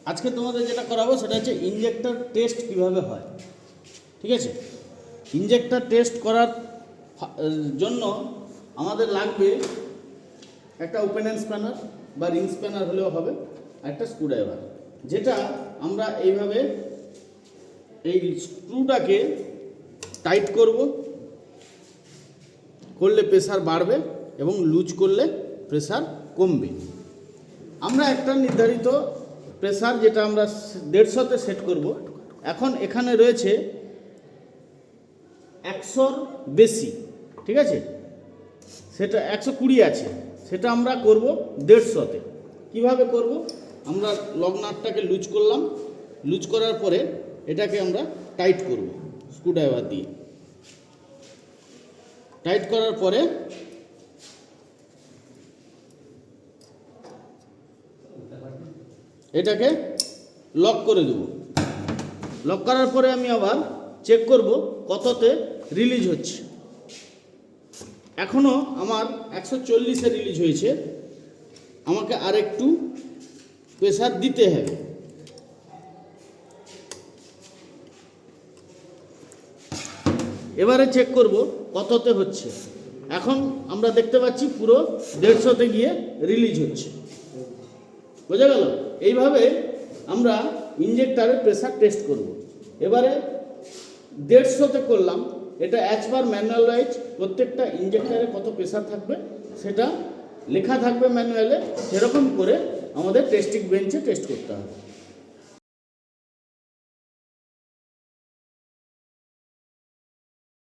আজকে তোমাদের যেটা করাবো সেটা হচ্ছে ইনজেক্টর টেস্ট কিভাবে হয়। ঠিক আছে, ইনজেক্টর টেস্ট করার জন্য আমাদের লাগবে একটা ওপেন এন্ড স্প্যানার বা রিং স্প্যানার হলেও হবে, আর একটা স্ক্রুড্রাইভার, যেটা আমরা এইভাবে এই স্ক্রুটাকে টাইট করলে প্রেসার বাড়বে এবং লুজ করলে প্রেসার কমবে। আমরা একটা নির্ধারিত প্রেসার যেটা আমরা 150-তে সেট করব। এখন এখানে রয়েছে 100-র বেশি, ঠিক আছে, সেটা 120 আছে, সেটা আমরা করব 150-তে। কীভাবে করব? আমরা লক নাটটাকে লুজ করলাম, লুজ করার পরে এটাকে আমরা টাইট করব স্ক্রুড্রাইভার দিয়ে। টাইট করার পরে এটাকে লক করে দেব। লক করার পরে আমি আবার চেক করব কততে রিলিজ হচ্ছে। এখনও আমার 140-এ রিলিজ হয়েছে, আমাকে আর একটু প্রেসার দিতে হবে। এবারে চেক করব কততে হচ্ছে। এখন আমরা দেখতে পাচ্ছি পুরো 150-তে গিয়ে রিলিজ হচ্ছে। বোঝা গেল? এইভাবে আমরা ইনজেক্টরের প্রেসার টেস্ট করব। এবারে 150-তে করলাম, এটা অ্যাজ পার ম্যানুয়াল ওয়াইজ প্রত্যেকটা ইনজেক্টরে কত প্রেসার থাকবে সেটা লেখা থাকবে ম্যানুয়ালে, সেরকম করে আমাদের টেস্টিং বেঞ্চে টেস্ট করতে হবে।